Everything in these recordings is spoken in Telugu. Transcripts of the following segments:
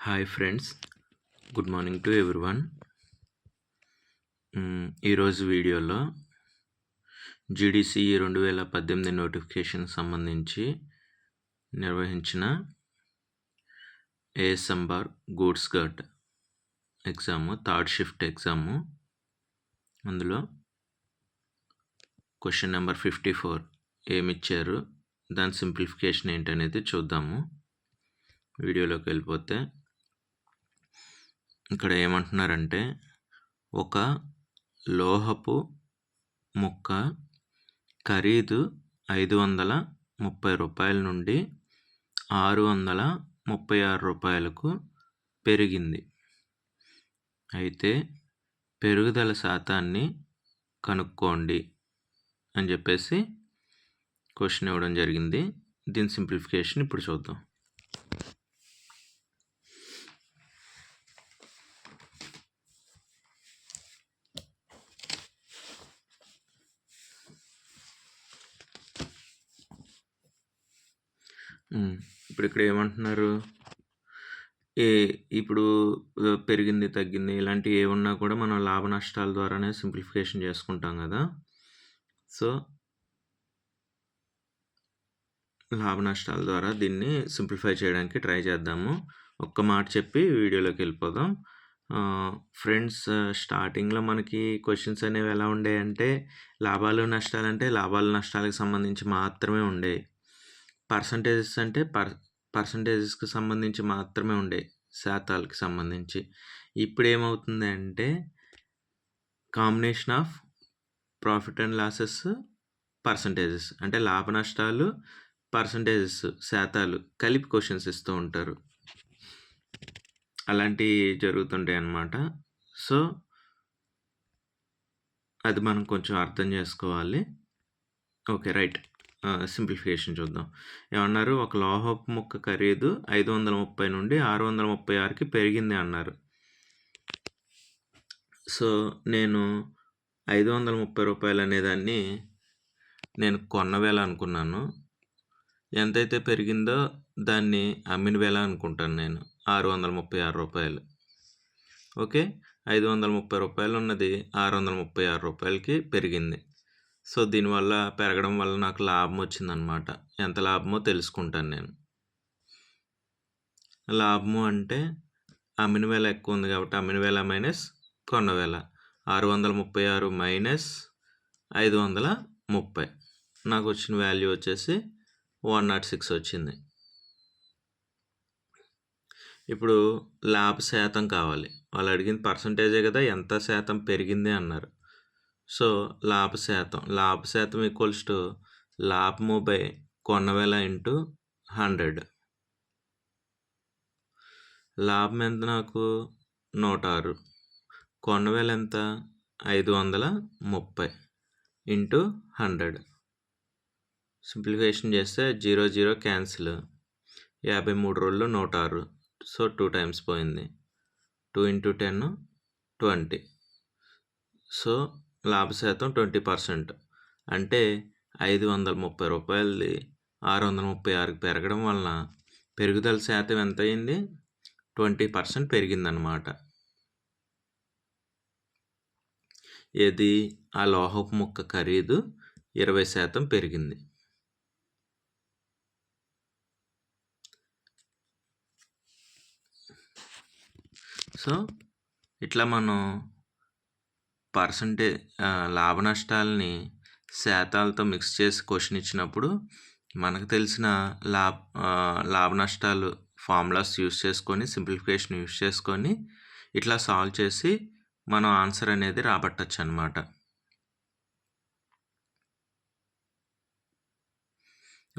Hi friends, good morning to everyone. ఈరోజు వీడియోలో జీడీసీ 2018 నోటిఫికేషన్ సంబంధించి నిర్వహించిన ASMR goods guard exam, third shift exam. అందులో క్వశ్చన్ నెంబర్ 54 ఏమిచ్చారు, దాని సింప్లిఫికేషన్ ఏంటనేది చూద్దాము. వీడియోలోకి వెళ్ళిపోతే ఇక్కడ ఏమంటున్నారంటే, ఒక లోహపు ముక్క ఖరీదు 530 రూపాయల నుండి 636 రూపాయలకు పెరిగింది. అయితే పెరుగుదల శాతాన్ని కనుక్కోండి అని చెప్పేసి క్వశ్చన్ ఇవ్వడం జరిగింది. దీని సింప్లిఫికేషన్ ఇప్పుడు చూద్దాం. ఇప్పుడు ఇక్కడ ఏమంటున్నారు, ఇప్పుడు పెరిగింది తగ్గింది ఇలాంటివి ఏమున్నా కూడా మనం లాభ నష్టాల ద్వారానే సింప్లిఫికేషన్ చేసుకుంటాం కదా. సో లాభ నష్టాల ద్వారా దీన్ని సింప్లిఫై చేయడానికి ట్రై చేద్దాము. ఒక్క మాట చెప్పి వీడియోలోకి వెళ్ళిపోదాం. ఫ్రెండ్స్, స్టార్టింగ్లో మనకి క్వశ్చన్స్ అనేవి ఎలా ఉండేయంటే, లాభాలు నష్టాలు అంటే లాభాలు నష్టాలకు సంబంధించి మాత్రమే ఉండేవి. పర్సంటేజెస్ అంటే పర్సంటేజెస్కి సంబంధించి మాత్రమే ఉండే, శాతాలకి సంబంధించి. ఇప్పుడు ఏమవుతుంది అంటే, combination of profit and losses, percentages అంటే లాభ నష్టాలు, పర్సంటేజెస్, శాతాలు కలిపి క్వశ్చన్స్ ఇస్తూ ఉంటారు. అలాంటివి జరుగుతుంటాయి అన్నమాట. సో అది మనం కొంచెం అర్థం చేసుకోవాలి. Okay, right. సింప్లిఫికేషన్ చూద్దాం. ఏమన్నారు, ఒక లోహపు ముక్క ఖరీదు 530 నుండి 636కి పెరిగింది అన్నారు. సో నేను 530 రూపాయలు అనేదాన్ని నేను కొన్న వేళ అనుకున్నాను. ఎంతైతే పెరిగిందో దాన్ని అమ్మిన వేళ అనుకుంటాను నేను, 636 రూపాయలు. ఓకే, 530 రూపాయలు ఉన్నది 636 రూపాయలకి పెరిగింది. సో దీనివల్ల పెరగడం వల్ల నాకు లాభం వచ్చిందనమాట. ఎంత లాభమో తెలుసుకుంటాను నేను. లాభము అంటే అమ్మిన వేళ ఎక్కువ ఉంది కాబట్టి అమ్మిన వేళ మైనస్ కొన్న వేళ, 636 మైనస్ 530, నాకు వచ్చిన వాల్యూ వచ్చేసి 106 వచ్చింది. ఇప్పుడు లాభ శాతం కావాలి. వాళ్ళు అడిగిన పర్సంటేజే కదా, ఎంత శాతం పెరిగింది అన్నారు. సో లాభ శాతం ఈక్వల్స్ టు లాభము బై కొన్న వేళ ఇంటూ 100. లాభం ఎంత నాకు 106, కొన్న వేళ ఎంత 530 ఇంటూ 100. సింప్లిఫికేషన్ చేస్తే 0 0 క్యాన్సిల్, 53 రోజులు 106. సో 2 టైమ్స్ పోయింది. 2 into 10 20. సో లాభ శాతం 20%. అంటే 530 రూపాయలది 636కి పెరగడం వలన పెరుగుదల శాతం ఎంత అయింది, 20% పెరిగిందనమాట. ఏది, ఆ లోహపు ముక్క ఖరీదు 20% పెరిగింది. సో ఇట్లా మనం పర్సంటేజ్ లాభ నష్టాలని శాతాలతో మిక్స్ చేసి క్వశ్చన్ ఇచ్చినప్పుడు మనకు తెలిసిన లాభ నష్టాలు ఫార్ములాస్ యూస్ చేసుకొని, సింప్లిఫికేషన్ యూస్ చేసుకొని ఇట్లా సాల్వ్ చేసి మనం ఆన్సర్ అనేది రాబట్టచ్చు అనమాట.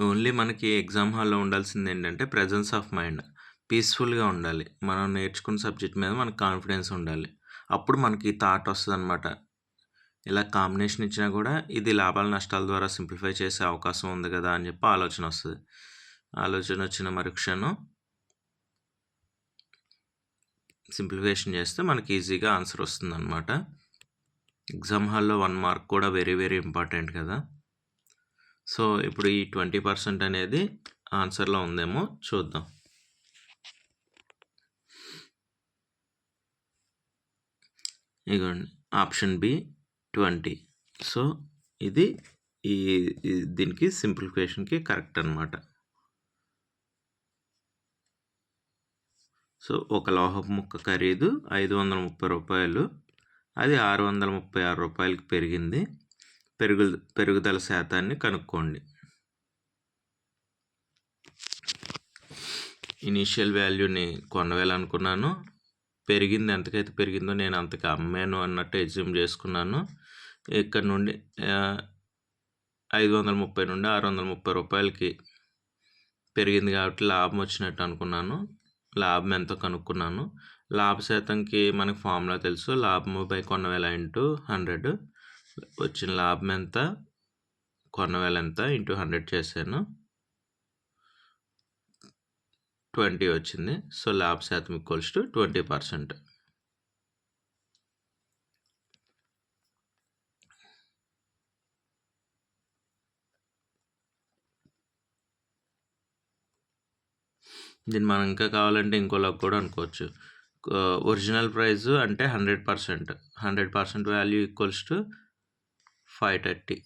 ఓన్లీ మనకి ఎగ్జామ్ హాల్లో ఉండాల్సింది ఏంటంటే ప్రెజెన్స్ ఆఫ్ మైండ్, పీస్ఫుల్గా ఉండాలి. మనం నేర్చుకున్న సబ్జెక్ట్ మీద మనకు కాన్ఫిడెన్స్ ఉండాలి. అప్పుడు మనకి థాట్ వస్తుంది అనమాట. ఇలా కాంబినేషన్ ఇచ్చినా కూడా ఇది లాభాల నష్టాల ద్వారా సింప్లిఫై చేసే అవకాశం ఉంది కదా అని చెప్పి ఆలోచన వస్తుంది. ఆలోచన వచ్చిన మరుక్షణం సింప్లిఫికేషన్ చేస్తే మనకి ఈజీగా ఆన్సర్ వస్తుంది అనమాట. ఎగ్జామ్ హాల్లో 1 మార్క్ కూడా వెరీ వెరీ ఇంపార్టెంట్ కదా. సో ఇప్పుడు ఈ 20% అనేది ఆన్సర్లో ఉందేమో చూద్దాం. ఇగోండి ఆప్షన్ బి 20. సో ఇది దీనికి సింప్లిఫికేషన్కి కరెక్ట్ అనమాట. సో ఒక లోహపు ముక్క ఖరీదు 530 రూపాయలు, అది 636 రూపాయలకి పెరిగింది. పెరుగుదల శాతాన్ని కనుక్కోండి. ఇనీషియల్ వాల్యూని కొనవేయాలనుకున్నాను, పెరిగింది ఎంతకైతే పెరిగిందో నేను అంతకు అమ్మాను అన్నట్టు ఎజ్యూమ్ చేసుకున్నాను. ఇక్కడ నుండి 530 నుండి 630 రూపాయలకి పెరిగింది కాబట్టి లాభం వచ్చినట్టు అనుకున్నాను. లాభం ఎంతో కనుక్కున్నాను. లాభ శాతంకి మనకు ఫార్ములా తెలుసు, లాభము బై కొన్నవేల ఇంటూ 100. వచ్చిన లాభం ఎంత, కొన్నవేల ఎంత ఇంటూ 100 చేశాను, 20 వచ్చింది. సో లాభ శాతం ఈక్వల్స్ టు 20%. దీన్ని మనం ఇంకా కావాలంటే ఇంకోలా కూడా అనుకోవచ్చు. ఒరిజినల్ ప్రైస్ అంటే 100%. 100% వాల్యూ ఈక్వల్స్ టు 530.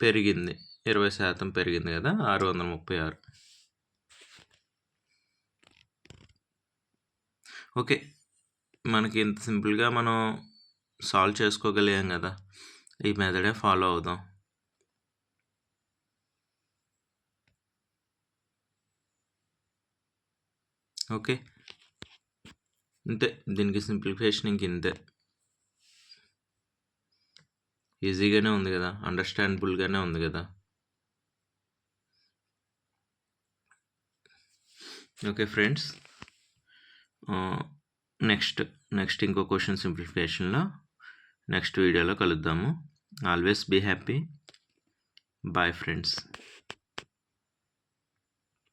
పెరిగింది, 20% పెరిగింది కదా, 636. ఓకే, మనకి ఇంత సింపుల్గా మనం సాల్వ్ చేసుకోగలిగాం కదా, ఈ మెథడే ఫాలో అవుదాం. ఓకే, ఇంతే, దీనికి సింప్లిఫికేషన్ ఇంక ఇంతే. ఈజీగానే ఉంది కదా, అండర్స్టాండబుల్గానే ఉంది కదా. ఓకే ఫ్రెండ్స్, నెక్స్ట్ ఇంకో క్వశ్చన్ సింప్లిఫికేషన్లో నెక్స్ట్ వీడియోలో కలుద్దాము. Always be happy. Bye friends.